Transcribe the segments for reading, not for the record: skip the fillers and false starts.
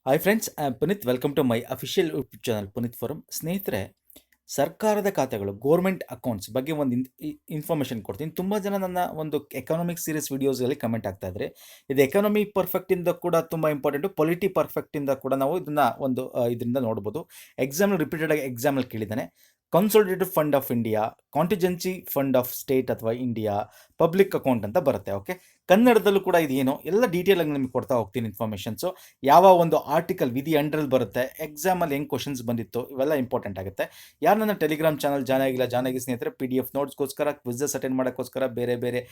Hi friends, I am Puneet. Welcome to my official YouTube channel Puneet forum. ಸ್ನೇಹಿತರೆ, ಸರ್ಕಾರದ ಖಾತೆಗಳು government accounts ಬಗ್ಗೆ ಒಂದು ಇನ್ಫಾರ್ಮೇಷನ್ ಕೊಡ್ತೀನಿ. ತುಂಬ ಜನ ನನ್ನ ಒಂದು ಎಕನಾಮಿಕ್ ಸೀರೀಸ್ ವಿಡಿಯೋಸಲ್ಲಿ ಕಮೆಂಟ್ ಆಗ್ತಾ ಇದ್ದಾರೆ. ಇದು ಎಕನಾಮಿ ಪರ್ಫೆಕ್ಟಿಂದ ಕೂಡ ತುಂಬ ಇಂಪಾರ್ಟೆಂಟು, ಪೊಲಿಟಿ ಪರ್ಫೆಕ್ಟಿಂದ ಕೂಡ ನಾವು ಇದನ್ನು ಒಂದು ಇದರಿಂದ ನೋಡ್ಬೋದು. ಎಕ್ಸಾಮ್ ರಿಪೀಟೆಡ್ ಆಗಿ ಎಕ್ಸಾಮಲ್ಲಿ ಕೇಳಿದ್ದಾನೆ. Consolidated fund of India, contingency fund of state ಅಥವಾ ಇಂಡಿಯಾ, ಪಬ್ಲಿಕ್ ಅಕೌಂಟ್ ಅಂತ ಬರುತ್ತೆ. ಓಕೆ, ಕನ್ನಡದಲ್ಲೂ ಕೂಡ ಇದೇನು ಎಲ್ಲ ಡೀಟೇಲ್ ಆಗಿ ನಿಮಗೆ ಕೊಡ್ತಾ ಹೋಗ್ತೀನಿ ಇನ್ಫಾರ್ಮೇಷನ್ಸು. ಯಾವ ಒಂದು ಆರ್ಟಿಕಲ್ ವಿಧಿ ಅಂಡರಲ್ಲಿ ಬರುತ್ತೆ, ಎಕ್ಸಾಮಲ್ಲಿ ಹೆಂಗೆ ಕ್ವಶನ್ಸ್ ಬಂದಿತ್ತು, ಇವೆಲ್ಲ ಇಂಪಾರ್ಟೆಂಟ್ ಆಗುತ್ತೆ. ಯಾರು ನನ್ನ ಟೆಲಿಗ್ರಾಮ್ ಚಾನಲ್ ಜಾಯ್ನ್ ಆಗಿಲ್ಲ, ಜಾಯ್ನ್ ಆಗಿ ಸ್ನೇಹಿತರೆ. PDF ನೋಟ್ಸ್ಗೋಸ್ಕರ, ಕ್ವಿಝಸ್ ಅಟೆಂಡ್ ಮಾಡೋಕ್ಕೋಸ್ಕರ, ಬೇರೆ ಬೇರೆ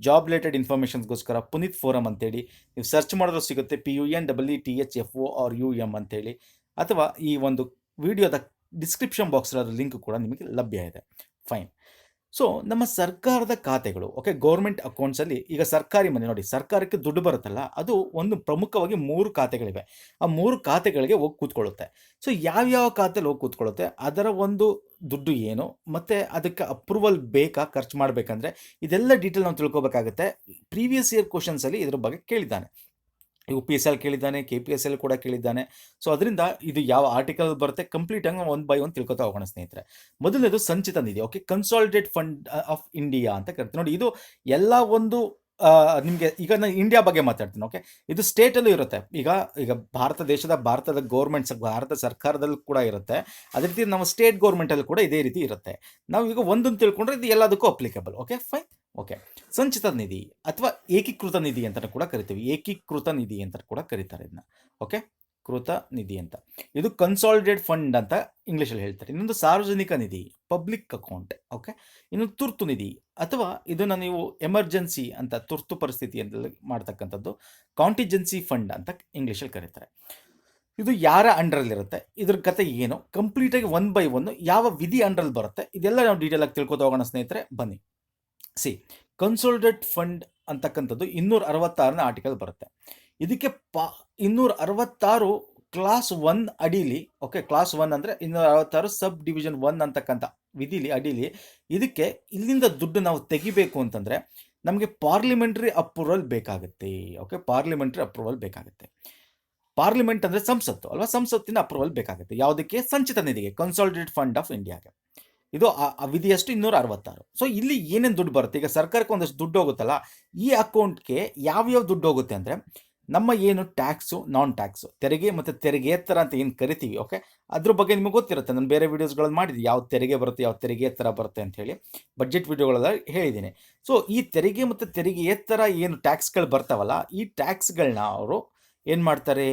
ಜಾಬ್ ರಿಲೇಟೆಡ್ ಇನ್ಫಾರ್ಮೇಷನ್ಸ್ಗೋಸ್ಕರ ಪುನೀತ್ ಫೋರಮ್ ಅಂತೇಳಿ ನೀವು ಸರ್ಚ್ ಮಾಡಿದ್ರೂ ಸಿಗುತ್ತೆ. PUNEETHFORUM ಅಂತೇಳಿ. ಅಥವಾ ಈ ಒಂದು ವಿಡಿಯೋದ ಡಿಸ್ಕ್ರಿಪ್ಷನ್ ಬಾಕ್ಸಲ್ಲಿ ಲಿಂಕ್ ಕೂಡ ನಿಮಗೆ ಲಭ್ಯ ಇದೆ. ಫೈನ್. ಸೊ ನಮ್ಮ ಸರ್ಕಾರದ ಖಾತೆಗಳು, ಓಕೆ, ಗೌರ್ಮೆಂಟ್ ಅಕೌಂಟ್ಸಲ್ಲಿ ಈಗ ಸರ್ಕಾರಿ ಮನೆ ನೋಡಿ, ಸರ್ಕಾರಕ್ಕೆ ದುಡ್ಡು ಬರುತ್ತಲ್ಲ, ಅದು ಒಂದು ಪ್ರಮುಖವಾಗಿ 3 ಖಾತೆಗಳಿವೆ. ಆ 3 ಖಾತೆಗಳಿಗೆ ಹೋಗಿ ಕೂತ್ಕೊಳ್ಳುತ್ತೆ. ಸೊ ಯಾವ್ಯಾವ ಖಾತೆಲಿ ಹೋಗಿ ಕೂತ್ಕೊಳ್ಳುತ್ತೆ, ಅದರ ಒಂದು ದುಡ್ಡು ಏನು, ಮತ್ತು ಅದಕ್ಕೆ ಅಪ್ರೂವಲ್ ಬೇಕಾ, ಖರ್ಚು ಮಾಡಬೇಕಂದ್ರೆ ಇದೆಲ್ಲ ಡೀಟೇಲ್ ನಾವು ತಿಳ್ಕೊಬೇಕಾಗುತ್ತೆ. ಪ್ರೀವಿಯಸ್ ಇಯರ್ ಕ್ವಶನ್ಸಲ್ಲಿ ಇದ್ರ ಬಗ್ಗೆ ಕೇಳಿದ್ದಾನೆ. UPSL ಕೇಳಿದ್ದಾನೆ, KPSL ಕೂಡ ಕೇಳಿದ್ದಾನೆ. ಸೊ ಅದರಿಂದ ಇದು ಯಾವ ಆರ್ಟಿಕಲ್ ಬರುತ್ತೆ ಕಂಪ್ಲೀಟಾಗಿ ಒನ್ ಬೈ ಒನ್ ತಿಳ್ಕೊತಾ ಹೋಗೋಣ ಸ್ನೇಹಿತರೆ. ಮೊದಲನೇದು ಸಂಚಿತ ನಿಧಿ. Okay, consolidate fund of India ಅಂತ ಕರಿತೀವಿ ನೋಡಿ. ಇದು ಎಲ್ಲ ಒಂದು ನಿಮಗೆ ಈಗ ನಾನು ಇಂಡಿಯಾ ಬಗ್ಗೆ ಮಾತಾಡ್ತೀನಿ. ಓಕೆ, ಇದು ಸ್ಟೇಟಲ್ಲೂ ಇರುತ್ತೆ. ಈಗ ಈಗ ಭಾರತದ ಗೌರ್ಮೆಂಟ್ಸ್, ಭಾರತ ಸರ್ಕಾರದಲ್ಲೂ ಕೂಡ ಇರುತ್ತೆ. ಅದೇ ರೀತಿ ನಮ್ಮ ಸ್ಟೇಟ್ ಗೌರ್ಮೆಂಟಲ್ಲೂ ಕೂಡ ಇದೇ ರೀತಿ ಇರುತ್ತೆ. ನಾವು ಈಗ ಒಂದನ್ನು ತಿಳ್ಕೊಂಡ್ರೆ ಇದು ಎಲ್ಲದಕ್ಕೂ ಅಪ್ಲಿಕೇಬಲ್. Okay, fine. ಓಕೆ, ಸಂಚಿತ ನಿಧಿ ಅಥವಾ ಏಕೀಕೃತ ನಿಧಿ ಅಂತ ಕೂಡ ಕರಿತೀವಿ. ಏಕೀಕೃತ ನಿಧಿ ಅಂತ ಕೂಡ ಕರೀತಾರೆ ಇದನ್ನ. ಓಕೆ, ಕೃತ ನಿಧಿ ಅಂತ. ಇದು ಕನ್ಸಾಲಿಡೇಟ್ ಫಂಡ್ ಅಂತ ಇಂಗ್ಲೀಷಲ್ಲಿ ಹೇಳ್ತಾರೆ. ಇನ್ನೊಂದು ಸಾರ್ವಜನಿಕ ನಿಧಿ, ಪಬ್ಲಿಕ್ ಅಕೌಂಟ್. ಓಕೆ, ಇನ್ನು ತುರ್ತು ನಿಧಿ ಅಥವಾ ಇದನ್ನು ನೀವು ಎಮರ್ಜೆನ್ಸಿ ಅಂತ, ತುರ್ತು ಪರಿಸ್ಥಿತಿ ಅಂತ ಮಾಡ್ತಕ್ಕಂಥದ್ದು, ಕಾಂಟಿಜೆನ್ಸಿ ಫಂಡ್ ಅಂತ ಇಂಗ್ಲೀಷಲ್ಲಿ ಕರೀತಾರೆ. ಇದು ಯಾರ ಅಂಡರಲ್ಲಿರುತ್ತೆ, ಇದ್ರ ಕತೆ ಏನು, ಕಂಪ್ಲೀಟಾಗಿ ಒನ್ ಬೈ ಒನ್ ಯಾವ ವಿಧಿ ಅಂಡರಲ್ಲಿ ಬರುತ್ತೆ, ಇದೆಲ್ಲ ನಾವು ಡೀಟೇಲ್ ಆಗಿ ತಿಳ್ಕೊತ ಹೋಗೋಣ ಸ್ನೇಹಿತರೆ. ಬನ್ನಿ. ಕನ್ಸಾಲಿಡೇಟ್ ಫಂಡ್ ಅಂತಕ್ಕಂಥದ್ದು 266ನೇ ಆರ್ಟಿಕಲ್ ಬರುತ್ತೆ. ಇದಕ್ಕೆ 266 ಕ್ಲಾಸ್ 1 ಅಡಿಲಿ, ಓಕೆ, ಕ್ಲಾಸ್ 1 ಅಂದರೆ 266 ಸಬ್ ಡಿವಿಷನ್ 1 ಅಂತಕ್ಕಂಥ ವಿಧಿಲಿ ಅಡಿಲಿ ಇದಕ್ಕೆ ಇಲ್ಲಿಂದ ದುಡ್ಡು ನಾವು ತೆಗಿಬೇಕು ಅಂತಂದರೆ ನಮಗೆ ಪಾರ್ಲಿಮೆಂಟ್ರಿ ಅಪ್ರೂವಲ್ ಬೇಕಾಗುತ್ತೆ. ಓಕೆ, ಪಾರ್ಲಿಮೆಂಟ್ರಿ ಅಪ್ರೂವಲ್ ಬೇಕಾಗುತ್ತೆ. ಪಾರ್ಲಿಮೆಂಟ್ ಅಂದರೆ ಸಂಸತ್ತು ಅಲ್ವಾ, ಸಂಸತ್ತಿನ ಅಪ್ರೂವಲ್ ಬೇಕಾಗುತ್ತೆ. ಯಾವುದಕ್ಕೆ? ಸಂಚಿತ ನಿಧಿಗೆ, ಕನ್ಸಾಲಿಡೇಟ್ ಫಂಡ್ ಆಫ್ ಇಂಡಿಯಾಗೆ. ಇದು ಆ ವಿಧಿಯಷ್ಟು 266. ಸೊ ಇಲ್ಲಿ ಏನೇನು ದುಡ್ಡು ಬರುತ್ತೆ, ಈಗ ಸರ್ಕಾರಕ್ಕೆ ಒಂದಷ್ಟು ದುಡ್ಡು ಹೋಗುತ್ತಲ್ಲ, ಈ ಅಕೌಂಟ್ಗೆ ಯಾವ್ಯಾವ ದುಡ್ಡು ಹೋಗುತ್ತೆ ಅಂದರೆ ನಮ್ಮ ಏನು ಟ್ಯಾಕ್ಸು, ನಾನ್ ಟ್ಯಾಕ್ಸು, ತೆರಿಗೆ ಮತ್ತು ತೆರಿಗೆಯೇತರ ಅಂತ ಏನು ಕರಿತೀವಿ. ಓಕೆ, ಅದ್ರ ಬಗ್ಗೆ ನಿಮಗೆ ಗೊತ್ತಿರುತ್ತೆ. ನಾನು ಬೇರೆ ವೀಡಿಯೋಸ್ಗಳಲ್ಲಿ ಮಾಡಿದ್ದೀನಿ, ಯಾವ ತೆರಿಗೆ ಬರುತ್ತೆ, ಯಾವ ತೆರಿಗೆಯೇತರ ಬರುತ್ತೆ ಅಂತ ಹೇಳಿ ಬಜೆಟ್ ವಿಡಿಯೋಗಳೆಲ್ಲ ಹೇಳಿದ್ದೀನಿ. ಸೊ ಈ ತೆರಿಗೆ ಮತ್ತು ತೆರಿಗೆಯೇತರ ಏನು ಟ್ಯಾಕ್ಸ್ಗಳು ಬರ್ತಾವಲ್ಲ, ಈ ಟ್ಯಾಕ್ಸ್ಗಳನ್ನ ಅವರು ಏನು ಮಾಡ್ತಾರೆ,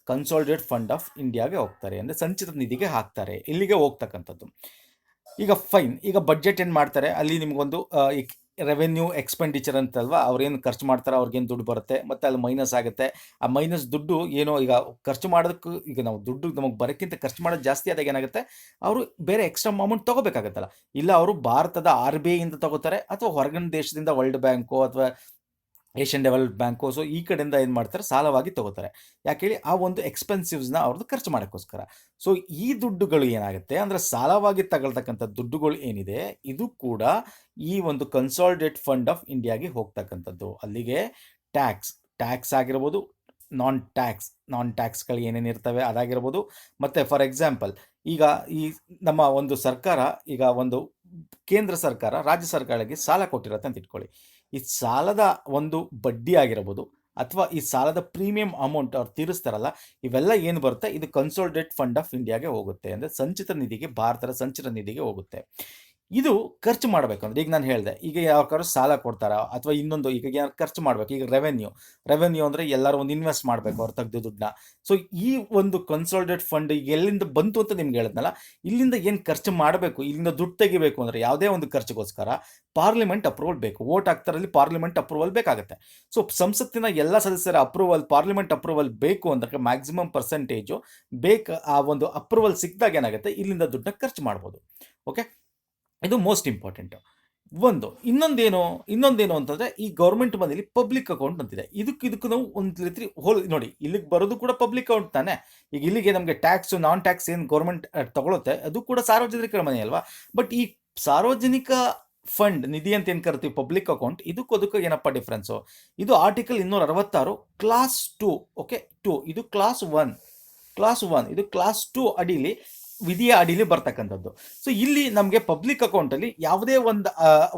ಕನ್ಸಾಲಿಡೇಟ್ ಫಂಡ್ ಆಫ್ ಇಂಡಿಯಾಗೆ ಹೋಗ್ತಾರೆ, ಅಂದರೆ ಸಂಚಿತ ನಿಧಿಗೆ ಹಾಕ್ತಾರೆ, ಇಲ್ಲಿಗೆ ಹೋಗ್ತಕ್ಕಂಥದ್ದು. ಈಗ ಫೈನ್, ಈಗ ಬಡ್ಜೆಟ್ ಏನು ಮಾಡ್ತಾರೆ, ಅಲ್ಲಿ ನಿಮಗೊಂದು ರೆವೆನ್ಯೂ ಎಕ್ಸ್ಪೆಂಡಿಚರ್ ಅಂತಲ್ವಾ, ಅವ್ರೇನು ಖರ್ಚು ಮಾಡ್ತಾರೆ, ಅವ್ರಿಗೇನು ದುಡ್ಡು ಬರುತ್ತೆ, ಮತ್ತು ಅಲ್ಲಿ ಮೈನಸ್ ಆಗುತ್ತೆ. ಆ ಮೈನಸ್ ದುಡ್ಡು ಏನೋ ಈಗ ಖರ್ಚು ಮಾಡೋದಕ್ಕೂ, ಈಗ ನಾವು ದುಡ್ಡು ನಮಗೆ ಬರೋಕ್ಕಿಂತ ಖರ್ಚು ಮಾಡೋದು ಜಾಸ್ತಿ ಆದಾಗ ಏನಾಗುತ್ತೆ, ಅವರು ಬೇರೆ ಎಕ್ಸ್ಟ್ರಾ ಅಮೌಂಟ್ ತೊಗೋಬೇಕಾಗತ್ತಲ್ಲ. ಇಲ್ಲ ಅವರು ಭಾರತದ RBI ಇಂದ ತೊಗೋತಾರೆ, ಅಥವಾ ಹೊರಗಿನ ದೇಶದಿಂದ ವರ್ಲ್ಡ್ ಬ್ಯಾಂಕು ಅಥವಾ ಏಷ್ಯನ್ ಡೆವಲಪ್ ಬ್ಯಾಂಕು, ಸೊ ಈ ಕಡೆಯಿಂದ ಏನು ಮಾಡ್ತಾರೆ, ಸಾಲವಾಗಿ ತಗೋತಾರೆ. ಯಾಕೆ ಹೇಳಿ, ಆ ಒಂದು ಎಕ್ಸ್ಪೆನ್ಸಿವ್ಸ್ನ ಅವ್ರದ್ದು ಖರ್ಚು ಮಾಡೋಕ್ಕೋಸ್ಕರ. ಸೊ ಈ ದುಡ್ಡುಗಳು ಏನಾಗುತ್ತೆ ಅಂದರೆ, ಸಾಲವಾಗಿ ತಗೊಳ್ತಕ್ಕಂಥ ದುಡ್ಡುಗಳು ಏನಿದೆ, ಇದು ಕೂಡ ಈ ಒಂದು ಕನ್ಸಾಲಿಡೇಟ್ ಫಂಡ್ ಆಫ್ ಇಂಡಿಯಾಗೆ ಹೋಗ್ತಕ್ಕಂಥದ್ದು. ಅಲ್ಲಿಗೆ ಟ್ಯಾಕ್ಸ್ ಆಗಿರ್ಬೋದು, ನಾನ್ ಟ್ಯಾಕ್ಸ್ಗಳು ಏನೇನು ಇರ್ತವೆ ಅದಾಗಿರ್ಬೋದು. ಮತ್ತು ಫಾರ್ ಎಕ್ಸಾಂಪಲ್, ಈಗ ಈ ನಮ್ಮ ಒಂದು ಸರ್ಕಾರ, ಈಗ ಒಂದು ಕೇಂದ್ರ ಸರ್ಕಾರ ರಾಜ್ಯ ಸರ್ಕಾರಕ್ಕೆ ಸಾಲ ಕೊಟ್ಟಿರುತ್ತೆ ಅಂತ ಇಟ್ಕೊಳ್ಳಿ. ಈ ಸಾಲದ ಒಂದು ಬಡ್ಡಿ ಆಗಿರ್ಬೋದು, ಅಥವಾ ಈ ಸಾಲದ ಪ್ರೀಮಿಯಂ ಅಮೌಂಟ್ ಅವ್ರು ತೀರಿಸ್ತಾರಲ್ಲ, ಇವೆಲ್ಲ ಏನು ಬರುತ್ತೆ, ಇದು ಕನ್ಸಾಲಿಡೇಟ್ ಫಂಡ್ ಆಫ್ ಇಂಡಿಯಾಗೆ ಹೋಗುತ್ತೆ, ಅಂದರೆ ಸಂಚಿತ ನಿಧಿಗೆ, ಭಾರತದ ಸಂಚಿತ ನಿಧಿಗೆ ಹೋಗುತ್ತೆ. ಇದು ಖರ್ಚು ಮಾಡಬೇಕಂದ್ರೆ, ಈಗ ನಾನು ಹೇಳಿದೆ, ಈಗ ಯಾವ್ದಾದ್ರು ಸಾಲ ಕೊಡ್ತಾರ, ಅಥವಾ ಇನ್ನೊಂದು ಈಗ ಏನಾದ್ರು ಖರ್ಚು ಮಾಡಬೇಕು, ಈಗ ರೆವೆನ್ಯೂ ಅಂದರೆ ಎಲ್ಲರೂ ಒಂದು ಇನ್ವೆಸ್ಟ್ ಮಾಡಬೇಕು ಅವ್ರು ತೆಗೆದು ದುಡ್ಡನ್ನ. ಸೊ ಈ ಒಂದು ಕನ್ಸಾಲಿಡೇಟ್ ಫಂಡ್ ಈಗ ಎಲ್ಲಿಂದ ಬಂತು ಅಂತ ನಿಮ್ಗೆ ಹೇಳಿದ್ನಲ್ಲ, ಇಲ್ಲಿಂದ ಏನು ಖರ್ಚು ಮಾಡಬೇಕು, ಇಲ್ಲಿಂದ ದುಡ್ಡು ತೆಗಿಬೇಕು ಅಂದರೆ ಯಾವುದೇ ಒಂದು ಖರ್ಚಿಗೋಸ್ಕರ ಪಾರ್ಲಿಮೆಂಟ್ ಅಪ್ರೂವಲ್ ಬೇಕು. ವೋಟ್ ಹಾಕ್ತಾರಲ್ಲಿ ಪಾರ್ಲಿಮೆಂಟ್ ಅಪ್ರೂವಲ್ ಬೇಕಾಗುತ್ತೆ. ಸೊ ಸಂಸತ್ತಿನ ಎಲ್ಲ ಸದಸ್ಯರ ಪಾರ್ಲಿಮೆಂಟ್ ಅಪ್ರೂವಲ್ ಬೇಕು ಅಂದರೆ ಮ್ಯಾಕ್ಸಿಮಮ್ ಪರ್ಸೆಂಟೇಜು ಆ ಒಂದು ಅಪ್ರೂವಲ್ ಸಿಕ್ಕಿದಾಗ ಏನಾಗುತ್ತೆ, ಇಲ್ಲಿಂದ ದುಡ್ಡನ್ನ ಖರ್ಚು ಮಾಡ್ಬೋದು. ಓಕೆ, ಇದು ಮೋಸ್ಟ್ ಇಂಪಾರ್ಟೆಂಟು. ಇನ್ನೊಂದೇನು ಅಂತಂದರೆ, ಈ ಗೌರ್ಮೆಂಟ್ ಮನೇಲಿ ಪಬ್ಲಿಕ್ ಅಕೌಂಟ್ ಅಂತಿದೆ. ಇದಕ್ಕೂ ನಾವು ಒಂದು ರೀತಿ ನೋಡಿ, ಇಲ್ಲಿಗೆ ಬರೋದು ಕೂಡ ಪಬ್ಲಿಕ್ ಅಕೌಂಟ್ ತಾನೆ. ಈಗ ಇಲ್ಲಿಗೆ ನಮಗೆ ಟ್ಯಾಕ್ಸು, ನಾನ್ ಟ್ಯಾಕ್ಸ್ ಏನು ಗೌರ್ಮೆಂಟ್ ತಗೊಳುತ್ತೆ, ಅದು ಕೂಡ ಸಾರ್ವಜನಿಕರ ಮನೆ ಅಲ್ವಾ. ಬಟ್ ಈ ಸಾರ್ವಜನಿಕ ಫಂಡ್ ನಿಧಿ ಅಂತ ಏನು ಕರಿತೀವಿ ಪಬ್ಲಿಕ್ ಅಕೌಂಟ್, ಇದಕ್ಕೂ ಅದಕ್ಕೂ ಏನಪ್ಪ ಡಿಫ್ರೆನ್ಸು? ಇದು ಆರ್ಟಿಕಲ್ 266 ಕ್ಲಾಸ್ 2, ಓಕೆ 2, ಇದು ಕ್ಲಾಸ್ 1 ಇದು ಕ್ಲಾಸ್ 2 ಅಡಿಲಿ ವಿಧಿಯ ಅಡಿಲಿ ಬರ್ತಕ್ಕಂಥದ್ದು. ಸೊ ಇಲ್ಲಿ ನಮಗೆ ಪಬ್ಲಿಕ್ ಅಕೌಂಟಲ್ಲಿ ಯಾವುದೇ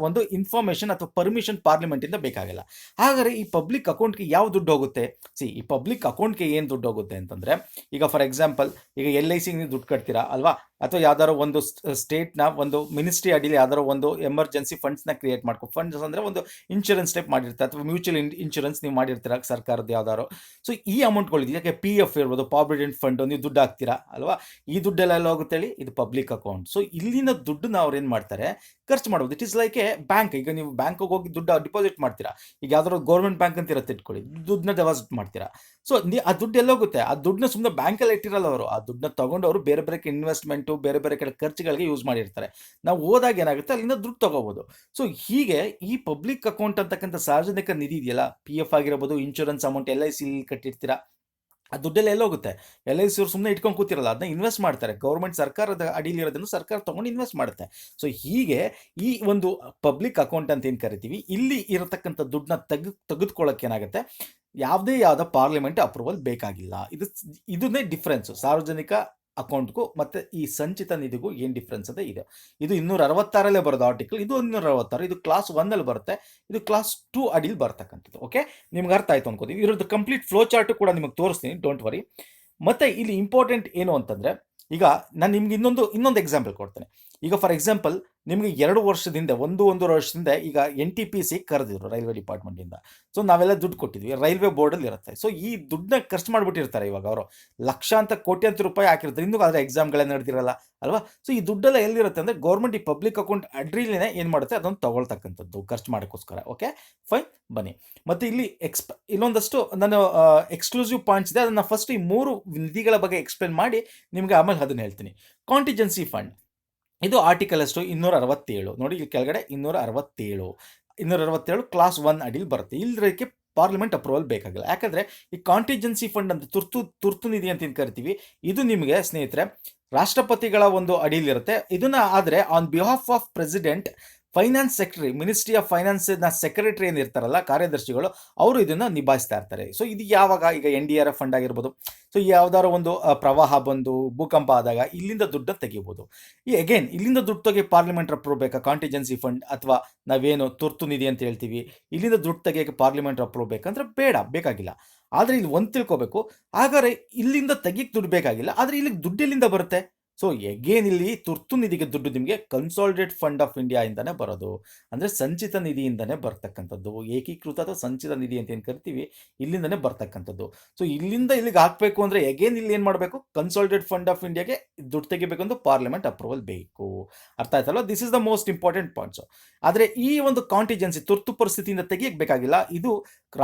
ಒಂದು ಇನ್ಫಾರ್ಮೇಷನ್ ಅಥವಾ ಪರ್ಮಿಷನ್ ಪಾರ್ಲಿಮೆಂಟಿಂದ ಬೇಕಾಗಿಲ್ಲ. ಹಾಗಾದರೆ ಈ ಪಬ್ಲಿಕ್ ಅಕೌಂಟ್ಗೆ ಯಾವ ದುಡ್ಡು ಹೋಗುತ್ತೆ? ಈ ಪಬ್ಲಿಕ್ ಅಕೌಂಟ್ಗೆ ಏನು ದುಡ್ಡು ಹೋಗುತ್ತೆ ಅಂತಂದರೆ, ಈಗ ಫಾರ್ ಎಕ್ಸಾಂಪಲ್ ಈಗ LIC ನೀವು ದುಡ್ಡು ಕಟ್ತೀರಾ ಅಲ್ವಾ, ಅಥವಾ ಯಾವ್ದಾರೋ ಒಂದು ಸ್ಟೇಟ್ನ ಒಂದು ಮಿನಿಸ್ಟ್ರಿ ಅಡಿಲಿ ಯಾವ್ದಾರೋ ಒಂದು ಎಮರ್ಜೆನ್ಸಿ ಫಂಡ್ಸ್ನ ಕ್ರಿಯೇಟ್ ಫಂಡ್ಸ್ ಅಂದರೆ ಒಂದು ಇನ್ಶೂರೆನ್ಸ್ ಟೈಪ್ ಮಾಡಿರ್ತಾರೆ, ಅಥವಾ ಮ್ಯೂಚುವಲ್ ಇನ್ಶೂರೆನ್ಸ್ ನೀವು ಮಾಡಿರ್ತೀರ ಸರ್ಕಾರದ ಯಾವ್ದಾರೋ. ಸೊ ಈ ಅಮೌಂಟ್ಗಳು ಯಾಕೆ PF ಇರ್ಬೋದು, ಪ್ರಾವಿಡೆಂಟ್ ಫಂಡ್, ನೀವು ದುಡ್ಡು ಹಾಕ್ತೀರಾ ಅಲ್ವಾ, ಈ ದುಡ್ಡೆಲ್ಲ ಹೋಗುತ್ತೆ ಹೇಳಿ, ಇದು ಪಬ್ಲಿಕ್ ಅಕೌಂಟ್. ಸೊ ಇಲ್ಲಿನ ದುಡ್ಡನ್ನ ಅವ್ರು ಏನು ಮಾಡ್ತಾರೆ, ಖರ್ಚು ಮಾಡ್ಬೋದು. It is like A bank. ಈಗ ನೀವು ಬ್ಯಾಂಕಿಗೆ ಹೋಗಿ ದುಡ್ಡು ಡಿಪಾಸಿಟ್ ಮಾಡ್ತೀರಾ, ಈಗ ಯಾವ್ದಾದ್ರು ಗೌರ್ಮೆಂಟ್ ಬ್ಯಾಂಕ್ ಅಂತ ಇರುತ್ತೆ ಇಟ್ಕೊಳ್ಳಿ, ದುಡ್ಡನ್ನ ಡೆಪಾಸಿಟ್ ಮಾಡ್ತೀರಾ. ಸೊ ಆ ದುಡ್ಡು ಎಲ್ಲೋಗುತ್ತೆ? ಆ ದುಡ್ಡನ್ನ ಸುಮ್ಮನೆ ಬ್ಯಾಂಕಲ್ಲಿ ಇಟ್ಟಿರಲ್ಲ ಅವರು, ಆ ದುಡ್ಡನ್ನ ತಗೊಂಡವರು ಬೇರೆ ಬೇರೆ ಇನ್ವೆಸ್ಟ್ಮೆಂಟು, ಬೇರೆ ಬೇರೆ ಕಡೆ ಖರ್ಚುಗಳಿಗೆ ಯೂಸ್ ಮಾಡಿರ್ತಾರೆ. ನಾವು ಹೋದಾಗ ಏನಾಗುತ್ತೆ, ಅಲ್ಲಿಂದ ದುಡ್ಡು ತಗೋಬಹುದು. ಸೊ ಹೀಗೆ ಈ ಪಬ್ಲಿಕ್ ಅಕೌಂಟ್ ಅಂತಕ್ಕಂಥ ಸಾರ್ವಜನಿಕ ನಿಧಿ ಇದೆಯಲ್ಲ, PF ಆಗಿರ್ಬೋದು, ಇನ್ಶೂರೆನ್ಸ್ ಅಮೌಂಟ್ LIC ಕಟ್ಟಿರ್ತೀರಾ, ಆ ದುಡ್ಡೆಲ್ಲ ಎಲ್ಲೋಗುತ್ತೆ? LIC ಅವ್ರು ಸುಮ್ಮನೆ ಇಟ್ಕೊಂಡು ಕೂತಿರಲ್ಲ, ಅದನ್ನ ಇನ್ವೆಸ್ಟ್ ಮಾಡ್ತಾರೆ. ಗೌರ್ಮೆಂಟ್ ಸರ್ಕಾರದ ಅಡಿಯಲ್ಲಿ ಇರೋದನ್ನು ಸರ್ಕಾರ ತೊಗೊಂಡು ಇನ್ವೆಸ್ಟ್ ಮಾಡುತ್ತೆ. ಸೊ ಹೀಗೆ ಈ ಒಂದು ಪಬ್ಲಿಕ್ ಅಕೌಂಟ್ ಅಂತ ಏನು ಕರಿತೀವಿ, ಇಲ್ಲಿ ಇರತಕ್ಕಂಥ ದುಡ್ಡನ್ನ ತೆಗೆದುಕೊಳ್ಳೋಕೆ ಏನಾಗುತ್ತೆ, ಯಾವುದೇ ಪಾರ್ಲಿಮೆಂಟ್ ಅಪ್ರೂವಲ್ ಬೇಕಾಗಿಲ್ಲ. ಇದನ್ನೇ ಡಿಫ್ರೆನ್ಸು ಸಾರ್ವಜನಿಕ ಅಕೌಂಟ್ಗೂ ಮತ್ತು ಈ ಸಂಚಿತ ನಿಧಿಗೂ ಏನು ಡಿಫ್ರೆನ್ಸ್ ಅಂತ ಇದೆ. ಇದು 266 ಬರೋದು ಆರ್ಟಿಕಲ್, ಇದು 266, ಇದು ಕ್ಲಾಸ್ 1 ಬರುತ್ತೆ, ಇದು ಕ್ಲಾಸ್ 2 ಅಡಿಲಿ ಬರ್ತಕ್ಕಂಥದ್ದು. ಓಕೆ, ನಿಮ್ಗೆ ಅರ್ಥ ಆಯ್ತು ಅನ್ಕೋತೀವಿ. ಇರೋದು ಕಂಪ್ಲೀಟ್ ಫ್ಲೋ ಚಾರ್ಟು ಕೂಡ ನಿಮಗೆ ತೋರಿಸ್ತೀನಿ, ಡೋಂಟ್ ವರಿ. ಮತ್ತೆ ಇಲ್ಲಿ ಇಂಪಾರ್ಟೆಂಟ್ ಏನು ಅಂತಂದರೆ, ಈಗ ನಾನು ನಿಮ್ಗೆ ಇನ್ನೊಂದು ಎಕ್ಸಾಂಪಲ್ ಕೊಡ್ತೇನೆ. ಈಗ ಫಾರ್ ಎಕ್ಸಾಂಪಲ್ ನಿಮಗೆ 2 ವರ್ಷದಿಂದ ಒಂದೂವರೆ ವರ್ಷದಿಂದ ಈಗ NTPC ಕರೆದಿದ್ರು ರೈಲ್ವೆ ಡಿಪಾರ್ಟ್ಮೆಂಟಿಂದ. ಸೊ ನಾವೆಲ್ಲ ದುಡ್ಡು ಕೊಟ್ಟಿದ್ವಿ, ರೈಲ್ವೆ ಬೋರ್ಡಲ್ಲಿ ಇರುತ್ತೆ. ಸೊ ಈ ದುಡ್ಡನ್ನ ಖರ್ಚು ಮಾಡಿಬಿಟ್ಟಿರ್ತಾರೆ ಇವಾಗ ಅವರು, ಲಕ್ಷಾಂತರ ಕೋಟ್ಯಾಂತರ ರೂಪಾಯಿ ಹಾಕಿರ್ತಾರೆ, ಇನ್ನೂ ಆದರೆ ಎಕ್ಸಾಮ್ಗಳೇ ನಡೆದಿರಲ್ಲ ಅಲ್ವಾ. ಸೊ ಈ ದುಡ್ಡೆಲ್ಲ ಎಲ್ಲಿರುತ್ತೆ ಅಂದರೆ, ಗೌರ್ಮೆಂಟ್ ಈ ಪಬ್ಲಿಕ್ ಅಕೌಂಟ್ ಅಡ್ರಿಲೇನೆ ಏನು ಮಾಡುತ್ತೆ, ಅದನ್ನು ತಗೊಳ್ತಕ್ಕಂಥದ್ದು ಖರ್ಚು ಮಾಡೋಕ್ಕೋಸ್ಕರ. ಓಕೆ ಫೈನ್, ಬನ್ನಿ. ಮತ್ತು ಇಲ್ಲಿ ಇನ್ನೊಂದಷ್ಟು ನಾನು ಎಕ್ಸ್ಕ್ಲೂಸಿವ್ ಪಾಯಿಂಟ್ಸ್ ಇದೆ, ಅದನ್ನು ಫಸ್ಟ್ ಈ 3 ನಿಧಿಗಳ ಬಗ್ಗೆ ಎಕ್ಸ್ಪ್ಲೇನ್ ಮಾಡಿ ನಿಮಗೆ ಆಮೇಲೆ ಅದನ್ನು ಹೇಳ್ತೀನಿ. ಕಾಂಟಿಜೆನ್ಸಿ ಫಂಡ್, ಇದು ಆರ್ಟಿಕಲ್ ಎಷ್ಟು? 267. ನೋಡಿ ಇಲ್ಲಿ ಕೆಳಗಡೆ 267 ಕ್ಲಾಸ್ 1 ಅಡಿಲಿ ಬರುತ್ತೆ. ಇಲ್ಲದಕ್ಕೆ ಪಾರ್ಲಿಮೆಂಟ್ ಅಪ್ರೂವಲ್ ಬೇಕಾಗಿಲ್ಲ. ಯಾಕಂದರೆ ಈ ಕಾಂಟಿಜೆನ್ಸಿ ಫಂಡ್ ಅಂತ ತುರ್ತು ನಿಧಿ ಅಂತ ಕರಿತೀವಿ, ಇದು ನಿಮಗೆ ಸ್ನೇಹಿತರೆ ರಾಷ್ಟ್ರಪತಿಗಳ ಒಂದು ಅಡಿಲಿರುತ್ತೆ. ಇದನ್ನ ಆದರೆ on behalf of president, finance secretary, ministry of ಫೈನಾನ್ಸ್ನ ಸೆಕ್ರೆಟರಿ ಏನು ಇರ್ತಾರಲ್ಲ, ಕಾರ್ಯದರ್ಶಿಗಳು, ಅವರು ಇದನ್ನು ನಿಭಾಯಿಸ್ತಾ ಇರ್ತಾರೆ. ಸೊ ಇದು ಯಾವಾಗ? ಈಗ NDRF ಫಂಡ್ ಆಗಿರ್ಬೋದು. ಸೊ ಯಾವ್ದಾದ್ರು ಒಂದು ಪ್ರವಾಹ ಬಂದು ಭೂಕಂಪ ಆದಾಗ ಇಲ್ಲಿಂದ ದುಡ್ಡನ್ನು ತೆಗಿಬೋದು. ಅಗೇನ್ ಇಲ್ಲಿಂದ ದುಡ್ಡು ತೆಗಿ ಪಾರ್ಲಿಮೆಂಟ್ ಅಪ್ರೂವ್ ಬೇಕಾ? ಕಾಂಟಿಜೆನ್ಸಿ ಫಂಡ್ ಅಥವಾ ನಾವೇನು ತುರ್ತು ನಿಧಿ ಅಂತ ಹೇಳ್ತೀವಿ, ಇಲ್ಲಿಂದ ದುಡ್ಡು ತೆಗಿಯೋಕ್ಕೆ ಪಾರ್ಲಿಮೆಂಟ್ ಅಪ್ರೂವ್ ಬೇಕಂದ್ರೆ ಬೇಕಾಗಿಲ್ಲ. ಆದರೆ ಇಲ್ಲಿ ಒಂದು ತಿಳ್ಕೊಬೇಕು, ಹಾಗಾದ್ರೆ ಇಲ್ಲಿಂದ ತೆಗಿಯಕ್ಕೆ ದುಡ್ಡು ಬೇಕಾಗಿಲ್ಲ, ಆದರೆ ಇಲ್ಲಿಗೆ ದುಡ್ಡು ಎಲ್ಲಿಂದ ಬರುತ್ತೆ? ಸೊ ಎಗೇನ್ ಇಲ್ಲಿ ತುರ್ತು ನಿಧಿಗೆ ದುಡ್ಡು ನಿಮಗೆ ಕನ್ಸಾಲಿಡೇಟ್ ಫಂಡ್ ಆಫ್ ಇಂಡಿಯಾ ಇಂದಾನೆ ಬರೋದು, ಅಂದರೆ ಸಂಚಿತ ನಿಧಿಯಿಂದನೇ ಬರ್ತಕ್ಕಂಥದ್ದು. ಏಕೀಕೃತ ಅಥವಾ ಸಂಚಿತ ನಿಧಿ ಅಂತ ಏನು ಕರಿತೀವಿ, ಇಲ್ಲಿಂದನೇ ಬರ್ತಕ್ಕಂಥದ್ದು. ಸೊ ಇಲ್ಲಿಂದ ಇಲ್ಲಿಗೆ ಹಾಕಬೇಕು ಅಂದರೆ ಎಗೇನ್ ಇಲ್ಲಿ ಏನು ಮಾಡಬೇಕು, ಕನ್ಸಾಲಿಡೇಟ್ ಫಂಡ್ ಆಫ್ ಇಂಡಿಯಾಗೆ ದುಡ್ಡು ತೆಗಿಬೇಕು ಅಂದ್ರೆ ಪಾರ್ಲಿಮೆಂಟ್ ಅಪ್ರೂವಲ್ ಬೇಕು. ಅರ್ಥ ಆಯ್ತಲ್ಲ? This is the most important points. ಆದರೆ ಈ ಒಂದು ಕಾಂಟಿಜೆನ್ಸಿ ತುರ್ತು ಪರಿಸ್ಥಿತಿಯಿಂದ ತೆಗಿಯಕ್ಕೆ ಬೇಕಾಗಿಲ್ಲ. ಇದು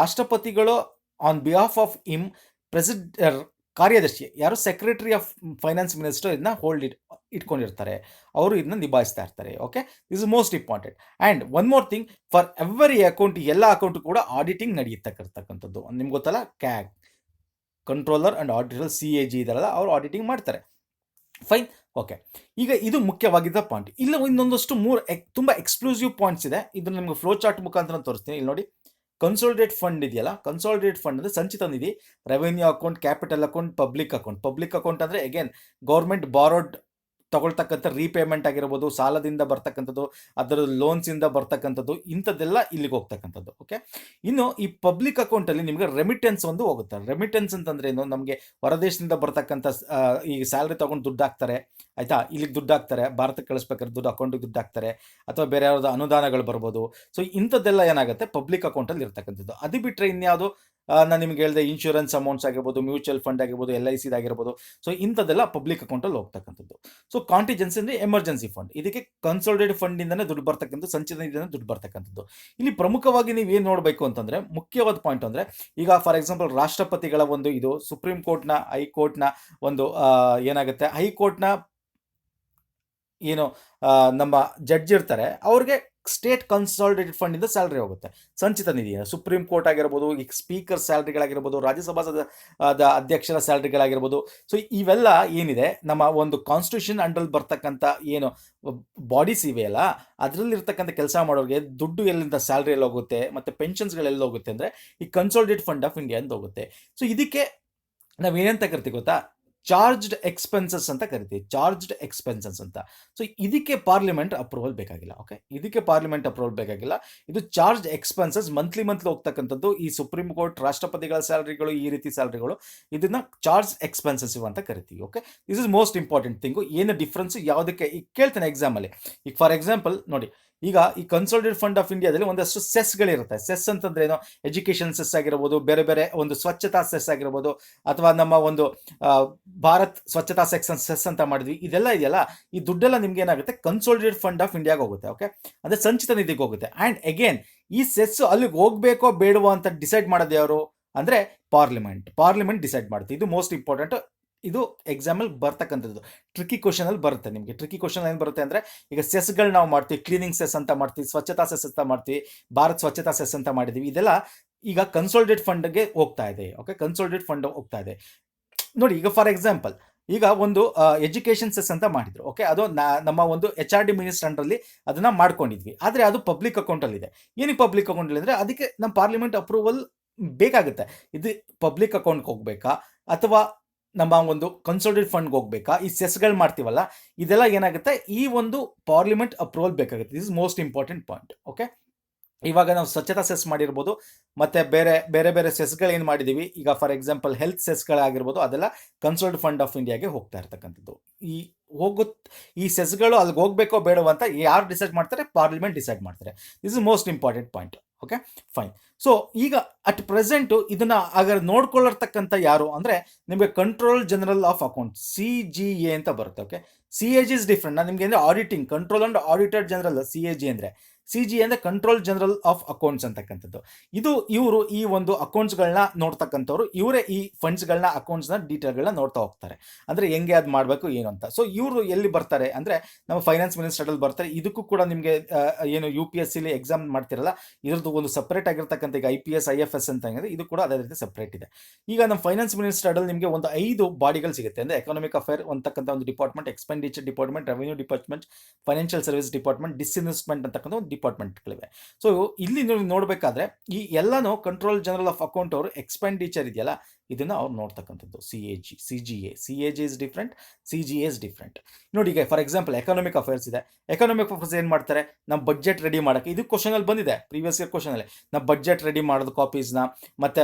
ರಾಷ್ಟ್ರಪತಿಗಳು ಆನ್ ಬಿಹಾಫ್ ಆಫ್ ಕಾರ್ಯದರ್ಶಿ, ಯಾರು ಸೆಕ್ರೆಟರಿ ಆಫ್ ಫೈನಾನ್ಸ್ ಮಿನಿಸ್ಟರ್, ಇದನ್ನ ಇಟ್ಕೊಂಡಿರ್ತಾರೆ, ಅವರು ಇದನ್ನ ನಿಭಾಯಿಸ್ತಾ ಇರ್ತಾರೆ. Okay, this is most important. And one more thing, for every account, ಎಲ್ಲ ಅಕೌಂಟ್ ಕೂಡ ಆಡಿಟಿಂಗ್ ನಡೆಯತಕ್ಕಂಥದ್ದು. ನಿಮ್ಗೆ ಗೊತ್ತಲ್ಲ, CAG, controller and auditor, CAG ಇದೆಲ್ಲ ಅವರು ಆಡಿಟಿಂಗ್ ಮಾಡ್ತಾರೆ. Fine, okay. ಈಗ ಇದು ಮುಖ್ಯವಾಗಿದ್ದ ಪಾಯಿಂಟ್. ಇಲ್ಲ ಇನ್ನೊಂದಷ್ಟು ತುಂಬ ಎಕ್ಸ್ಕ್ಲೂಸಿವ್ ಪಾಯಿಂಟ್ಸ್ ಇದೆ, ಇದನ್ನು ನಿಮ್ಗೆ ಫ್ಲೋ ಚಾರ್ಟ್ ಮುಖಾಂತರ ತೋರಿಸ್ತೀನಿ. ಇಲ್ಲಿ ನೋಡಿ, ಕನ್ಸಾಲಿಡೇಟ್ ಫಂಡ್ ಇದೆಯಲ್ಲ, ಕನ್ಸಾಲಿಡೇಟ್ ಫಂಡ್ ಅಂದರೆ ಸಂಚಿತ ನಿಧಿ, revenue account, capital account, public account ಅಂದರೆ ಅಗೇನ್ ಗೌರ್ಮೆಂಟ್ ಬಾರೋಡ್ ತಗೊಳ್ತಕ್ಕಂಥ ರೀಪೇಮೆಂಟ್ ಆಗಿರ್ಬೋದು, ಸಾಲದಿಂದ ಬರ್ತಕ್ಕಂಥದ್ದು, ಅದರ ಲೋನ್ಸಿಂದ ಬರ್ತಕ್ಕಂಥದ್ದು, ಇಂಥದ್ದೆಲ್ಲ ಇಲ್ಲಿಗೆ ಹೋಗ್ತಕ್ಕಂಥದ್ದು. ಓಕೆ, ಇನ್ನು ಈ ಪಬ್ಲಿಕ್ ಅಕೌಂಟಲ್ಲಿ ನಿಮಗೆ ರೆಮಿಟೆನ್ಸ್ ಒಂದು ಹೋಗುತ್ತೆ. ರೆಮಿಟೆನ್ಸ್ ಅಂತಂದ್ರೆ ಏನು? ನಮಗೆ ಹೊರದೇಶದಿಂದ ಬರ್ತಕ್ಕಂಥ ಈ ಸ್ಯಾಲ್ರಿ ತೊಗೊಂಡು ದುಡ್ಡು ಹಾಕ್ತಾರೆ, ಆಯಿತಾ, ಇಲ್ಲಿಗೆ ದುಡ್ಡು ಹಾಕ್ತಾರೆ, ಭಾರತಕ್ಕೆ ಕಳಿಸ್ಬೇಕಾದ್ರೆ ದುಡ್ಡು ಅಕೌಂಟಿಗೆ ದುಡ್ಡು ಹಾಕ್ತಾರೆ, ಅಥವಾ ಬೇರೆ ಯಾವ್ದು ಅನುದಾನಗಳು ಬರ್ಬೋದು. ಸೊ ಇಂಥದ್ದೆಲ್ಲ ಏನಾಗುತ್ತೆ, ಪಬ್ಲಿಕ್ ಅಕೌಂಟಲ್ಲಿ ಇರ್ತಕ್ಕಂಥದ್ದು. ಅದು ಬಿಟ್ಟರೆ ಇನ್ಯಾವುದು ನಾನು ನಿಮ್ಗೆ ಹೇಳಿದೆ, ಇನ್ಶೂರೆನ್ಸ್ ಅಮೌಂಟ್ಸ್ ಆಗಿರ್ಬೋದು, ಮ್ಯೂಚುವಲ್ ಫಂಡ್ ಆಗಿರ್ಬೋದು, LIC ಆಗಿರ್ಬೋದು. ಸೊ ಇಂಥದ್ದೆಲ್ಲ ಪಬ್ಲಿಕ್ ಅಕೌಂಟಲ್ಲಿ ಹೋಗ್ತಕ್ಕಂಥದ್ದು. ಸೊ ಕಾಂಟಿಜೆನ್ಸಿ ಅಂದರೆ ಎಮರ್ಜೆನ್ಸಿ ಫಂಡ್, ಇದಕ್ಕೆ ಕನ್ಸಾಲಿಡೇಟ್ ಫಂಡಿಂದನೇ ದುಡ್ಡು ಬರ್ತಕ್ಕಂಥದ್ದು, ಸಂಚಿತ ನಿಧಿಯಿಂದ ದುಡ್ಡು ಬರ್ತಕ್ಕಂಥದ್ದು. ಇಲ್ಲಿ ಪ್ರಮುಖವಾಗಿ ನೀವು ಏನು ನೋಡಬೇಕು ಅಂತಂದರೆ, ಮುಖ್ಯವಾದ ಪಾಯಿಂಟ್ ಅಂದರೆ, ಈಗ ಫಾರ್ ಎಕ್ಸಾಂಪಲ್ ರಾಷ್ಟ್ರಪತಿಗಳ ಒಂದು ಇದು ಸುಪ್ರೀಂ ಕೋರ್ಟ್ನ, ಹೈಕೋರ್ಟ್ನ ಒಂದು ಏನಾಗುತ್ತೆ, ಹೈಕೋರ್ಟ್ನ ಏನು ನಮ್ಮ ಜಡ್ಜ್ ಇರ್ತಾರೆ, ಅವ್ರಿಗೆ ಸ್ಟೇಟ್ ಕನ್ಸಾಲಿಡೇಟೆಡ್ ಫಂಡ್ ಇಂದ ಸ್ಯಾಲರಿ ಹೋಗುತ್ತೆ. ಸಂಚಿತ ನಿಧಿ ಸುಪ್ರೀಂ ಕೋರ್ಟ್ ಆಗಿರ್ಬೋದು, ಈಗ ಸ್ಪೀಕರ್ ಸ್ಯಾಲರಿಗಳಾಗಿರ್ಬೋದು, ರಾಜ್ಯಸಭಾ ಅಧ್ಯಕ್ಷರ ಸ್ಯಾಲರಿಗಳಾಗಿರ್ಬೋದು. ಸೊ ಇವೆಲ್ಲ ಏನಿದೆ ನಮ್ಮ ಒಂದು ಕಾನ್ಸ್ಟಿಟ್ಯೂಷನ್ ಅಂಡರ್ ಬರ್ತಕ್ಕಂಥ ಏನು ಬಾಡೀಸ್ ಇವೆಯಲ್ಲ, ಅದರಲ್ಲಿರ್ತಕ್ಕಂಥ ಕೆಲಸ ಮಾಡೋರಿಗೆ ದುಡ್ಡು ಎಲ್ಲಿಂದ ಸ್ಯಾಲರಿ ಎಲ್ಲಿ ಹೋಗುತ್ತೆ ಮತ್ತು ಪೆನ್ಷನ್ಸ್ಗಳು ಎಲ್ಲಿ ಹೋಗುತ್ತೆ ಅಂದರೆ ಈ ಕನ್ಸಾಲಿಡೇಟೆಡ್ ಫಂಡ್ ಆಫ್ ಇಂಡಿಯಾ ಅಂತ ಹೋಗುತ್ತೆ. ಸೊ ಇದಕ್ಕೆ ನಾವೇನಂತ ಕರಿತೀವಿ ಗೊತ್ತಾ, ಚಾರ್ಜ್ಡ್ ಎಕ್ಸ್ಪೆನ್ಸಸ್ ಅಂತ ಕರಿತೀವಿ, ಚಾರ್ಜ್ಡ್ ಎಕ್ಸ್ಪೆನ್ಸಸ್ ಅಂತ. ಸೊ ಇದಕ್ಕೆ ಪಾರ್ಲಿಮೆಂಟ್ ಅಪ್ರೂವಲ್ ಬೇಕಾಗಿಲ್ಲ. ಓಕೆ, ಇದಕ್ಕೆ ಪಾರ್ಲಿಮೆಂಟ್ ಅಪ್ರೂವಲ್ ಬೇಕಾಗಿಲ್ಲ. ಇದು ಚಾರ್ಜ್ ಎಕ್ಸ್ಪೆನ್ಸಸ್ ಮಂತ್ಲಿ ಹೋಗ್ತಕ್ಕಂಥದ್ದು. ಈ ಸುಪ್ರೀಂ ಕೋರ್ಟ್, ರಾಷ್ಟ್ರಪತಿಗಳ ಸ್ಯಾಲರಿಗಳು, ಈ ರೀತಿ ಸ್ಯಾಲರಿಗಳು, ಇದನ್ನ ಚಾರ್ಜ್ ಎಕ್ಸ್ಪೆನ್ಸಸ್ ಅಂತ ಕರಿತೀವಿ. Okay, this is most important thing. ಏನು ಡಿಫ್ರೆನ್ಸ್ ಯಾವುದಕ್ಕೆ ಈಗ ಕೇಳ್ತೇನೆ ಎಕ್ಸಾಮಲ್ಲಿ. ಈಗ ಫಾರ್ ಎಕ್ಸಾಂಪಲ್ ನೋಡಿ, ಈಗ ಈ ಕನ್ಸಾಲಿಡೇಟೆಡ್ ಫಂಡ್ ಆಫ್ ಇಂಡಿಯಾದಲ್ಲಿ ಒಂದಷ್ಟು ಸೆಸ್ಗಳಿರುತ್ತೆ. ಸೆಸ್ ಅಂತಂದ್ರೆ ಏನು, ಎಜುಕೇಷನ್ ಸೆಸ್ ಆಗಿರ್ಬೋದು, ಬೇರೆ ಬೇರೆ ಒಂದು ಸ್ವಚ್ಛತಾ ಸೆಸ್ ಆಗಿರ್ಬೋದು, ಅಥವಾ ನಮ್ಮ ಒಂದು ಭಾರತ್ ಸ್ವಚ್ಛತಾ ಸೆಸ್ ಅಂತ ಮಾಡಿದ್ವಿ. ಇದೆಲ್ಲ ಇದೆಯಲ್ಲ, ಈ ದುಡ್ಡೆಲ್ಲ ನಿಮ್ಗೆ ಏನಾಗುತ್ತೆ, ಕನ್ಸಾಲಿಡೇಟೆಡ್ ಫಂಡ್ ಆಫ್ ಇಂಡಿಯಾಗೆ ಹೋಗುತ್ತೆ. ಓಕೆ, ಅಂದ್ರೆ ಸಂಚಿತ ನಿಧಿಗೆ ಹೋಗುತ್ತೆ. ಆ್ಯಂಡ್ ಅಗೇನ್ ಈ ಸೆಸ್ ಅಲ್ಲಿಗೆ ಹೋಗ್ಬೇಕೋ ಬೇಡವೋ ಅಂತ ಡಿಸೈಡ್ ಮಾಡೋದು ಯಾರು ಅಂದ್ರೆ ಪಾರ್ಲಿಮೆಂಟ್ ಡಿಸೈಡ್ ಮಾಡುತ್ತೆ. ಇದು ಮೋಸ್ಟ್ ಇಂಪಾರ್ಟೆಂಟ್. ಇದು ಎಕ್ಸಾಮಲ್ಲಿ ಬರ್ತಕ್ಕಂಥದ್ದು. ಟ್ರಿಕಿ ಕ್ವಶನ್ ಅಲ್ಲಿ ಬರುತ್ತೆ ನಿಮಗೆ. ಟ್ರಿಕಿ ಕ್ವಶನ್ ಏನು ಬರುತ್ತೆ ಅಂದರೆ, ಈಗ ಸೆಸ್ಗಳು ನಾವು ಮಾಡ್ತೀವಿ, ಕ್ಲೀನಿಂಗ್ ಸೆಸ್ ಅಂತ ಮಾಡ್ತೀವಿ, ಸ್ವಚ್ಛತಾ ಸೆಸ್ ಅಂತ ಮಾಡ್ತೀವಿ, ಭಾರತ್ ಸ್ವಚ್ಛತಾ ಸೆಸ್ ಅಂತ ಮಾಡಿದ್ದೀವಿ. ಇದೆಲ್ಲ ಈಗ ಕನ್ಸಾಲಿಡೇಟೆಡ್ ಫಂಡ್ಗೆ ಹೋಗ್ತಾ ಇದೆ. ಓಕೆ, ಕನ್ಸಾಲಿಡೇಟೆಡ್ ಫಂಡ್ ಹೋಗ್ತಾ ಇದೆ. ನೋಡಿ, ಈಗ ಫಾರ್ ಎಕ್ಸಾಂಪಲ್ ಈಗ ಒಂದು ಎಜುಕೇಷನ್ ಸೆಸ್ ಅಂತ ಮಾಡಿದ್ರು. ಓಕೆ, ಅದು ನಮ್ಮ ಒಂದು HRD ಮಿನಿಸ್ಟರ್ ಅಂಡರಲ್ಲಿ ಅದನ್ನ ಮಾಡ್ಕೊಂಡಿದ್ವಿ. ಆದರೆ ಅದು ಪಬ್ಲಿಕ್ ಅಕೌಂಟಲ್ಲಿ ಇದೆ. ಏನಕ್ಕೆ ಪಬ್ಲಿಕ್ ಅಕೌಂಟಲ್ಲಿ ಅಂದರೆ ಅದಕ್ಕೆ ನಮ್ಮ ಪಾರ್ಲಿಮೆಂಟ್ ಅಪ್ರೂವಲ್ ಬೇಕಾಗುತ್ತೆ. ಇದು ಪಬ್ಲಿಕ್ ಅಕೌಂಟ್ಗೆ ಹೋಗ್ಬೇಕಾ ಅಥವಾ ನಮ್ಮ ಒಂದು ಕನ್ಸಾಲಿಡೇಟೆಡ್ ಫಂಡ್ಗೆ ಹೋಗ್ಬೇಕಾ, ಈ ಸೆಸ್ಗಳು ಮಾಡ್ತೀವಲ್ಲ, ಇದೆಲ್ಲ ಏನಾಗುತ್ತೆ, ಈ ಒಂದು ಪಾರ್ಲಿಮೆಂಟ್ ಅಪ್ರೂವಲ್ ಬೇಕಾಗುತ್ತೆ. This is most important point. Okay, ಇವಾಗ ನಾವು ಸ್ವಚ್ಛತಾ ಸೆಸ್ ಮಾಡಿರ್ಬೋದು, ಮತ್ತೆ ಬೇರೆ ಬೇರೆ ಸೆಸ್ಗಳು ಏನು ಮಾಡಿದ್ದೀವಿ, ಈಗ ಫಾರ್ ಎಕ್ಸಾಂಪಲ್ ಹೆಲ್ತ್ ಸೆಸ್ಗಳಾಗಿರ್ಬೋದು, ಅದೆಲ್ಲ ಕನ್ಸಾಲಿಡೇಟೆಡ್ ಫಂಡ್ ಆಫ್ ಇಂಡಿಯಾಗೆ ಹೋಗ್ತಾ ಇರ್ತಕ್ಕಂಥದ್ದು. ಈ ಸೆಸ್ಗಳು ಅಲ್ಲಿಗೆ ಹೋಗ್ಬೇಕೋ ಬೇಡವೋ ಅಂತ ಯಾರು ಡಿಸೈಡ್ ಮಾಡ್ತಾರೆ, ಪಾರ್ಲಿಮೆಂಟ್ ಡಿಸೈಡ್ ಮಾಡ್ತಾರೆ. This is most important point. Okay, fine. So ಈಗ ಅಟ್ ಪ್ರೆಸೆಂಟು ಇದನ್ನ ಆಗ ನೋಡ್ಕೊಳ್ಳತಕ್ಕಂಥ ಯಾರು ಅಂದರೆ ನಿಮಗೆ control general of account, CGA ಅಂತ ಬರುತ್ತೆ. Okay, CAG is different. ನಾನು ನಿಮಗೆ ಅಂದರೆ auditing, control and auditor general CAG ಅಂದರೆ, CGA ಅಂದರೆ ಕಂಟ್ರೋಲ್ ಜನರಲ್ ಆಫ್ ಅಕೌಂಟ್ಸ್ ಅಂತಕ್ಕಂಥದ್ದು. ಇವರು ಈ ಒಂದು ಅಕೌಂಟ್ಸ್ಗಳನ್ನ ನೋಡ್ತಕ್ಕಂಥವ್ರು, ಇವರೇ ಈ ಫಂಡ್ಸ್ಗಳನ್ನ, ಅಕೌಂಟ್ಸ್ನ ಡೀಟೇಲ್ಗಳನ್ನ ನೋಡ್ತಾ ಹೋಗ್ತಾರೆ. ಅಂದರೆ ಹೆಂಗೆ ಅದು ಮಾಡಬೇಕು ಏನು ಅಂತ. ಸೊ ಇವರು ಎಲ್ಲಿ ಬರ್ತಾರೆ ಅಂದರೆ ನಮ್ಮ ಫೈನಾನ್ಸ್ ಮಿನಿಸ್ಟರಲ್ಲಿ ಬರ್ತಾರೆ. ಇದಕ್ಕೂ ಕೂಡ ನಿಮಗೆ ಏನು UPSCಲಿ ಎಕ್ಸಾಮ್ ಮಾಡ್ತಿರಲ್ಲ, ಇದ್ರದ್ದು ಒಂದು ಸಪ್ರೇಟ್ ಆಗಿರ್ತಕ್ಕಂಥ ಈಗ IPS IFS ಅಂತ ಇದೆ, ಇದು ಕೂಡ ಅದೇ ರೀತಿ ಸಪ್ರೇಟ್ ಇದೆ. ಈಗ ನಮ್ಮ ಫೈನಾನ್ಸ್ ಮಿನಿಸ್ಟರಲ್ಲಿ ನಿಮಗೆ ಒಂದು 5 ಬಾಡಿಗಳು ಸಿಗುತ್ತೆ. ಅಂದರೆ ಎಕನಾಮಿಕ್ ಅಫೇರ್ ಅಂತಕ್ಕಂಥ ಒಂದು department, expenditure department, revenue department, financial service department, disinvestment ಅಂತಕ್ಕಂಥ ಒಂದು ಡಿಪಾರ್ಟ್ಮೆಂಟ್ಗಳಿವೆ. ಸೊ ಇಲ್ಲಿ ನೀವು ನೋಡಬೇಕಾದ್ರೆ ಈ ಎಲ್ಲಾನು ಕಂಟ್ರೋಲ್ ಜನರಲ್ ಆಫ್ ಅಕೌಂಟ್ ಅವರು ಎಕ್ಸ್ಪೆಂಡಿಚರ್ ಇದೆಯಲ್ಲ, ಇದನ್ನ ಅವ್ರು ನೋಡ್ತಕ್ಕಂಥದ್ದು. CAG is different, CGA is different. ನೋಡಿ, ಈಗ ಫಾರ್ ಎಕ್ಸಾಂಪಲ್ ಎಕನಾಮಿಕ್ ಅಫೇರ್ಸ್ ಇದೆ. ಎಕನಾಮಿಕ್ ಅಫೇರ್ಸ್ ಏನು ಮಾಡ್ತಾರೆ, ನಮ್ಮ ಬಡ್ಜೆಟ್ ರೆಡಿ ಮಾಡೋಕ್ಕೆ, ಇದು ಕ್ವಶನ್ ಅಲ್ಲಿ ಬಂದಿದೆ, ಪ್ರೀವಿಯಸ್ ಇಯರ್ ಕ್ವಶನ್ ಅಲ್ಲಿ, ನಮ್ಮ ಬಡ್ಜೆಟ್ ರೆಡಿ ಮಾಡೋದು ಕಾಪೀಸ್ನ, ಮತ್ತೆ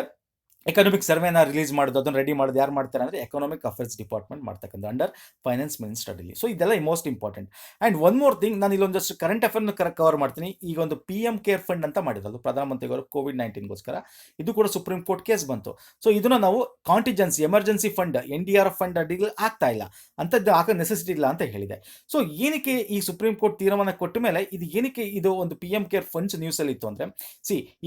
ಎಕನಾಮಿಕ್ ಸರ್ವೆನ ರಿಲೀಸ್ ಮಾಡೋದು, ಅದನ್ನು ರೆಡಿ ಮಾಡೋದು ಯಾರು ಮಾಡ್ತಾರೆ ಅಂದರೆ ಎಕನಾಮಿಕ್ ಅಫೇರ್ಸ್ ಡಿಪಾರ್ಟ್ಮೆಂಟ್ ಮಾಡ್ತಕ್ಕಂಥ ಅಂಡರ್ ಫೈನಾನ್ಸ್ ಮಿನಿಸ್ಟರಲ್ಲಿ. ಸೊ ಇದೆಲ್ಲ most important. And one more thing, ನಾನು ಇಲ್ಲೊಂದಷ್ಟು ಕರೆಂಟ್ ಅಫೇರ್ನ ಕವರ್ ಮಾಡ್ತೀನಿ. ಈಗ ಒಂದು PM ಕೇರ್ ಫಂಡ್ ಅಂತ ಮಾಡಿರೋದು ಪ್ರಧಾನಮಂತ್ರಿಗಳು COVID-19ಗೋಸ್ಕರ. ಇದು ಕೂಡ ಸುಪ್ರೀಂ ಕೋರ್ಟ್ ಕೇಸ್ ಬಂತು. ಸೊ ಇದನ್ನು ನಾವು contingency, emergency fund, NDRF fund ಅಡಿಗೆ ಆಗ್ತಾ ಇಲ್ಲ, ಅಂಥದ್ದು ಹಾಕೋ ನೆಸೆಸಿಟಿ ಇಲ್ಲ ಅಂತ ಹೇಳಿದೆ. ಸೊ ಏನಕ್ಕೆ ಈ ಸುಪ್ರೀಂ ಕೋರ್ಟ್ ತೀರ್ಮಾನ ಕೊಟ್ಟ ಮೇಲೆ ಇದು ಏನಕ್ಕೆ ಇದು ಒಂದು PM ಕೇರ್ ಫಂಡ್ಸ್ ನ್ಯೂಸಲ್ಲಿ ಇತ್ತು ಅಂದರೆ,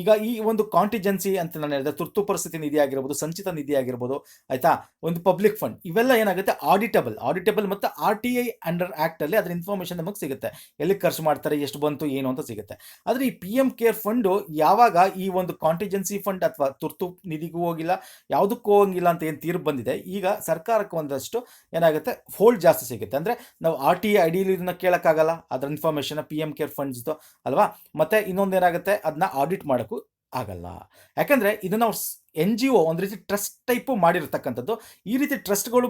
ಈಗ ಈ ಒಂದು ಕಾಂಟಿಜೆನ್ಸಿ ಅಂತ ನಾನು ಹೇಳಿದೆ, ತುರ್ತು ಪರಿಸ್ಥಿತಿ ನಿಧಿ ಆಗಿರ್ಬೋದು, ಸಂಚಿತ ನಿಧಿ ಆಗಿರ್ಬೋದು, ಆಯ್ತಾ, ಒಂದು ಪಬ್ಲಿಕ್ ಫಂಡ್, ಇವೆಲ್ಲ ಏನಾಗುತ್ತೆ ಆಡಿಟಬಲ್ ಮತ್ತು RTI ಅಂಡರ್ ಆಕ್ಟ್ ಅಲ್ಲಿ ಅದರ ಇನ್ಫಾರ್ಮೇಶನ್ ನಮಗೆ ಸಿಗುತ್ತೆ, ಎಲ್ಲಿ ಖರ್ಚು ಮಾಡ್ತಾರೆ, ಎಷ್ಟು ಬಂತು, ಏನು ಅಂತ ಸಿಗುತ್ತೆ. ಆದರೆ ಈ PM ಕೇರ್ ಫಂಡ್ ಯಾವಾಗ ಈ ಒಂದು ಕಾಂಟಿಜೆನ್ಸಿ ಫಂಡ್ ಅಥವಾ ತುರ್ತು ನಿಧಿಗೂ ಹೋಗಿಲ್ಲ, ಯಾವುದಕ್ಕೂ ಹೋಗಿಲ್ಲ ಅಂತ ಏನು ತೀರ್ಪು ಬಂದಿದೆ, ಈಗ ಸರ್ಕಾರಕ್ಕೆ ಒಂದಷ್ಟು ಏನಾಗುತ್ತೆ, ಹೋಲ್ಡ್ ಜಾಸ್ತಿ ಸಿಗುತ್ತೆ. ಅಂದರೆ ನಾವು RTI ಅಡಿಯಲ್ಲಿ ಇದನ್ನ ಕೇಳೋಕ್ಕಾಗಲ್ಲ, ಅದರ ಇನ್ಫಾರ್ಮೇಶನ್ PM ಕೇರ್ ಫಂಡ್ಸ್ದು ಅಲ್ವಾ. ಮತ್ತೆ ಇನ್ನೊಂದು ಏನಾಗುತ್ತೆ, ಅದನ್ನ ಆಡಿಟ್ ಮಾಡೋಕ್ಕೂ ಆಗಲ್ಲ. ಯಾಕಂದರೆ ಇದನ್ನ ಅವ್ರು NGO ಒಂದು ರೀತಿ ಟ್ರಸ್ಟ್ ಟೈಪು ಮಾಡಿರ್ತಕ್ಕಂಥದ್ದು. ಈ ರೀತಿ ಟ್ರಸ್ಟ್ಗಳು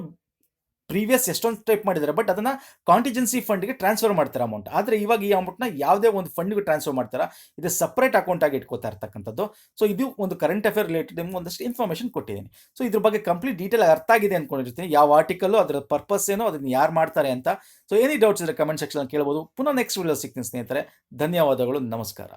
ಪ್ರೀವಿಯಸ್ ಎಷ್ಟೊಂದು ಟೈಪ್ ಮಾಡಿದ್ದಾರೆ, ಬಟ್ ಅದನ್ನು ಕಾಂಟಿಜೆನ್ಸಿ ಫಂಡ್ಗೆ ಟ್ರಾನ್ಸ್ಫರ್ ಮಾಡ್ತಾರೆ ಅಮೌಂಟ್. ಆದರೆ ಇವಾಗ ಈ ಅಮೌಂಟ್ನ ಯಾವುದೇ ಒಂದು ಫಂಡ್ಗೆ ಟ್ರಾನ್ಸ್ಫರ್ ಮಾಡ್ತಾರೆ, ಇದು ಸಪ್ರೇಟ್ ಅಕೌಂಟ್ ಆಗಿ ಇಟ್ಕೋತಾ ಇರ್ತಕ್ಕಂಥದ್ದು. ಸೊ ಇದು ಒಂದು ಕರೆಂಟ್ ಅಫೇರ್ ರಿಲೇಟೆಡ್ ನಿಮ್ಗೆ ಒಂದಷ್ಟು ಇನ್ಫಾರ್ಮೇಷನ್ ಕೊಟ್ಟಿದ್ದೀನಿ. ಸೊ ಇದ್ರ ಬಗ್ಗೆ ಕಂಪ್ಲೀಟ್ ಡೀಟೇಲ್ ಅರ್ಥ ಆಗಿದೆ ಅಂದ್ಕೊಂಡಿರ್ತೀನಿ. ಯಾವ ಆರ್ಟಿಕಲ್ಲು, ಅದರ ಪರ್ಪಸ್ ಏನೋ, ಅದನ್ನು ಯಾರು ಮಾಡ್ತಾರೆ ಅಂತ. ಸೊ ಎನಿ ಡೌಟ್ಸ್ ಇದ್ದರೆ ಕಮೆಂಟ್ ಸೆಕ್ಷನ್ ಕೇಳ್ಬೋದು. ಪುನಃ ನೆಕ್ಸ್ಟ್ ವಿಡಿಯೋ ಸಿಗ್ತೀನಿ ಸ್ನೇಹಿತರೆ. ಧನ್ಯವಾದಗಳು, ನಮಸ್ಕಾರ.